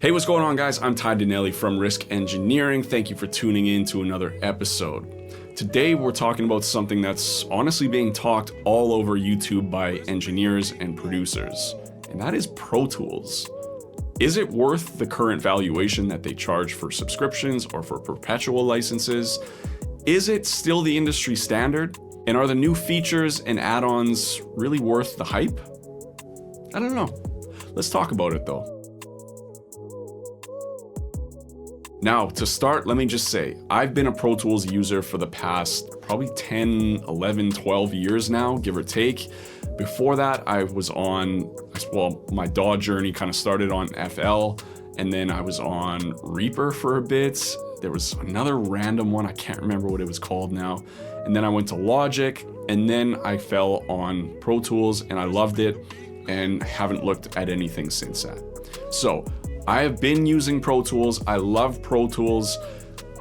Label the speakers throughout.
Speaker 1: Hey, what's going on, guys? I'm Ty Donnelly from Risk Engineering. Thank you for tuning in to another episode. Today, we're talking about something that's honestly being talked all over YouTube by engineers and producers, and that is Pro Tools. Is it worth the current valuation that they charge for subscriptions or for perpetual licenses? Is it still the industry standard? And are the new features and add-ons really worth the hype? I don't know. Let's talk about it though. Now, to start, let me just say, I've been a Pro Tools user for the past probably 10, 11, 12 years now, give or take. Before that, I was on, my DAW journey kind of started on FL, and then I was on Reaper for a bit. There was another random one, I can't remember what it was called now. And then I went to Logic, and then I fell on Pro Tools, and I loved it, and haven't looked at anything since that. So, I have been using Pro Tools. I love Pro Tools.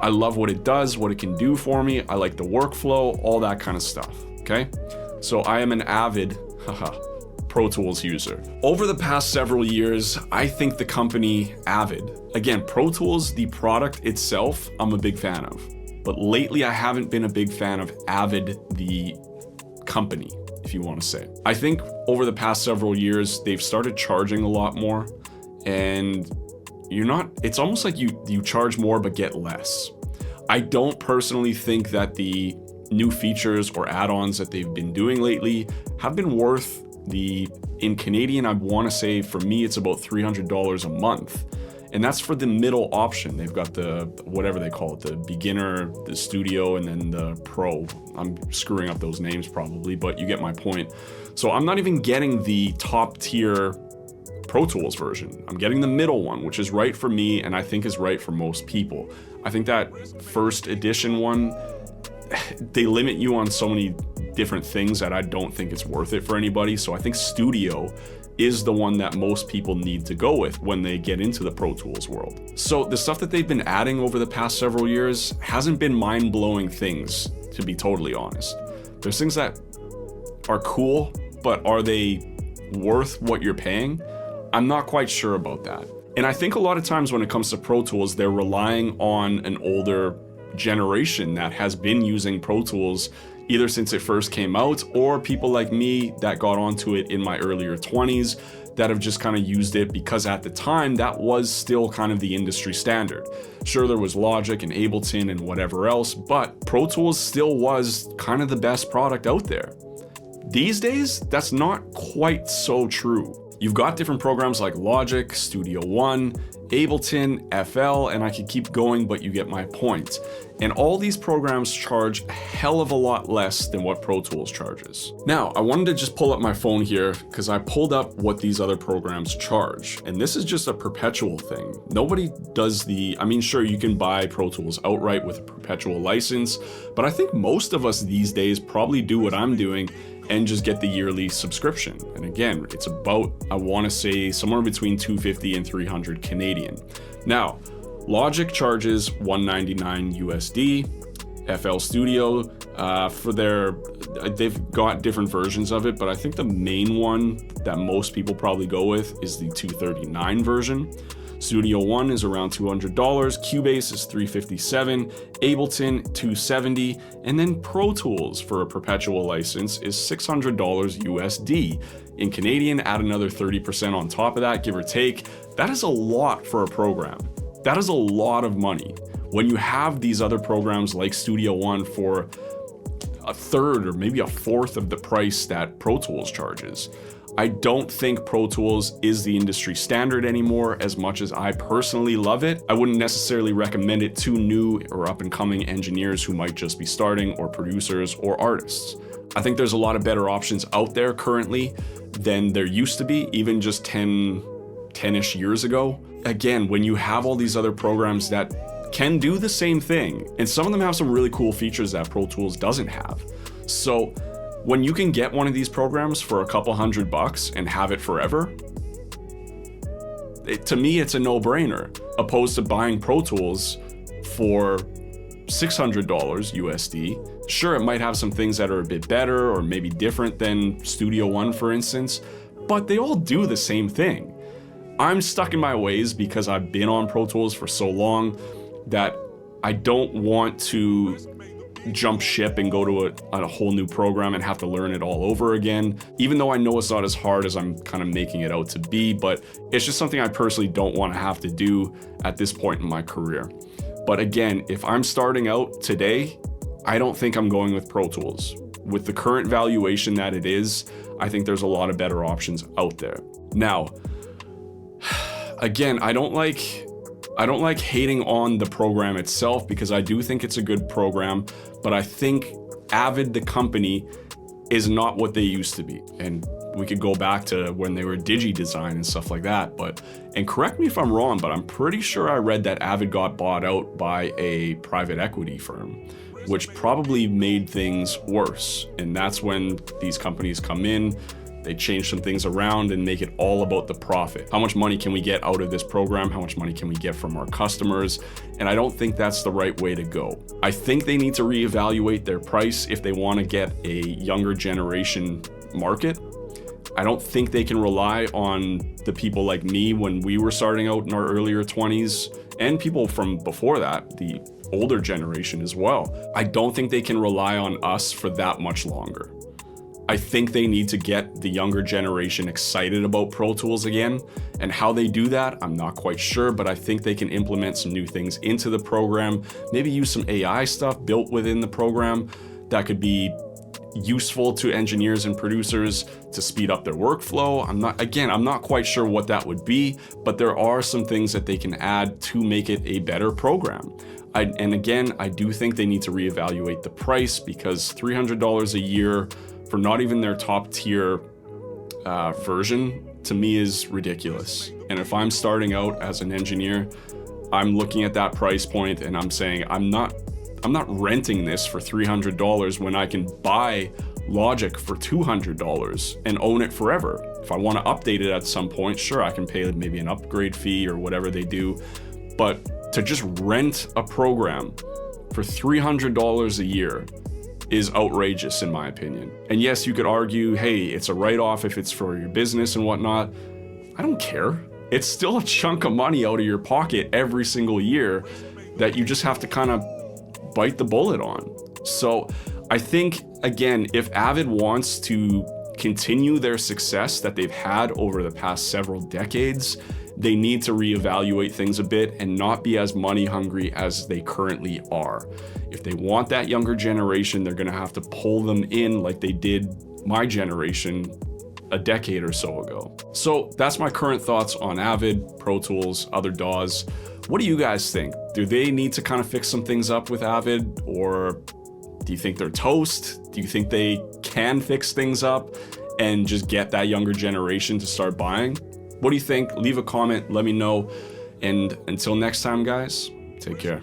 Speaker 1: I love what it does, what it can do for me. I like the workflow, all that kind of stuff, okay? So I am an avid Pro Tools user. Over the past several years, I think the company Avid, again, Pro Tools, the product itself, I'm a big fan of. But lately, I haven't been a big fan of Avid, the company, if you want to say. I think over the past several years, they've started charging a lot more. And it's almost like you charge more but get less. I don't personally think that the new features or add-ons that they've been doing lately have been worth in Canadian, I want to say for me it's about $300 a month. And that's for the middle option. They've got the, whatever they call it, the beginner, the studio, and then the pro. I'm screwing up those names probably, but you get my point. So I'm not even getting the top tier Pro Tools version. I'm getting the middle one, which is right for me and I think is right for most people. I think that first edition one, they limit you on so many different things that I don't think it's worth it for anybody. So I think Studio is the one that most people need to go with when they get into the Pro Tools world. So the stuff that they've been adding over the past several years hasn't been mind-blowing things, to be totally honest. There's things that are cool, but are they worth what you're paying? I'm not quite sure about that. And I think a lot of times when it comes to Pro Tools, they're relying on an older generation that has been using Pro Tools either since it first came out, or people like me that got onto it in my earlier 20s that have just kind of used it because at the time that was still kind of the industry standard. Sure, there was Logic and Ableton and whatever else, but Pro Tools still was kind of the best product out there. These days, that's not quite so true. You've got different programs like Logic, Studio One, Ableton, FL, and I could keep going, but you get my point. And all these programs charge a hell of a lot less than what Pro Tools charges. Now, I wanted to just pull up my phone here because I pulled up what these other programs charge. And this is just a perpetual thing. Nobody does sure, you can buy Pro Tools outright with a perpetual license, but I think most of us these days probably do what I'm doing and just get the yearly subscription. And again, it's about, I want to say, somewhere between $250 and $300 Canadian. Now, Logic charges $199 USD. FL Studio, they've got different versions of it, but I think the main one that most people probably go with is the $239 version. Studio One is around $200, Cubase is $357, Ableton $270, and then Pro Tools for a perpetual license is $600 USD. In Canadian, add another 30% on top of that, give or take. That is a lot for a program. That is a lot of money. When you have these other programs like Studio One for a third or maybe a fourth of the price that Pro Tools charges. I don't think Pro Tools is the industry standard anymore as much as I personally love it. I wouldn't necessarily recommend it to new or up and coming engineers who might just be starting, or producers or artists. I think there's a lot of better options out there currently than there used to be, even just 10-ish years ago. Again, when you have all these other programs that can do the same thing, and some of them have some really cool features that Pro Tools doesn't have. So when you can get one of these programs for a couple $100 and have it forever, to me, it's a no-brainer, opposed to buying Pro Tools for $600 USD. Sure, it might have some things that are a bit better or maybe different than Studio One, for instance, but they all do the same thing. I'm stuck in my ways because I've been on Pro Tools for so long that I don't want to jump ship and go to a whole new program and have to learn it all over again, even though I know it's not as hard as I'm kind of making it out to be, but it's just something I personally don't want to have to do at this point in my career. But again, if I'm starting out today, I don't think I'm going with Pro Tools. With the current valuation that it is, I think there's a lot of better options out there. Now, again, I don't like hating on the program itself because I do think it's a good program, but I think Avid, the company, is not what they used to be. And we could go back to when they were DigiDesign and stuff like that. And correct me if I'm wrong, but I'm pretty sure I read that Avid got bought out by a private equity firm, which probably made things worse. And that's when these companies come in, they change some things around and make it all about the profit. How much money can we get out of this program? How much money can we get from our customers? And I don't think that's the right way to go. I think they need to reevaluate their price if they want to get a younger generation market. I don't think they can rely on the people like me when we were starting out in our earlier 20s, and people from before that, the older generation as well. I don't think they can rely on us for that much longer. I think they need to get the younger generation excited about Pro Tools again, and how they do that, I'm not quite sure, but I think they can implement some new things into the program, maybe use some AI stuff built within the program that could be useful to engineers and producers to speed up their workflow. I'm not quite sure what that would be, but there are some things that they can add to make it a better program. And again, I do think they need to reevaluate the price, because $300 a year for not even their top tier version, to me, is ridiculous. And if I'm starting out as an engineer, I'm looking at that price point and I'm saying, I'm not renting this for $300 when I can buy Logic for $200 and own it forever. If I want to update it at some point, sure, I can pay maybe an upgrade fee or whatever they do. But to just rent a program for $300 a year is outrageous in my opinion. And yes, you could argue, hey, it's a write-off if it's for your business and whatnot. I don't care. It's still a chunk of money out of your pocket every single year that you just have to kind of bite the bullet on. So I think, again, if Avid wants to continue their success that they've had over the past several decades, they need to reevaluate things a bit and not be as money hungry as they currently are. If they want that younger generation, they're gonna have to pull them in like they did my generation a decade or so ago. So that's my current thoughts on Avid, Pro Tools, other DAWs. What do you guys think? Do they need to kind of fix some things up with Avid, or do you think they're toast? Do you think they can fix things up and just get that younger generation to start buying? What do you think? Leave a comment, let me know. And until next time, guys, take care.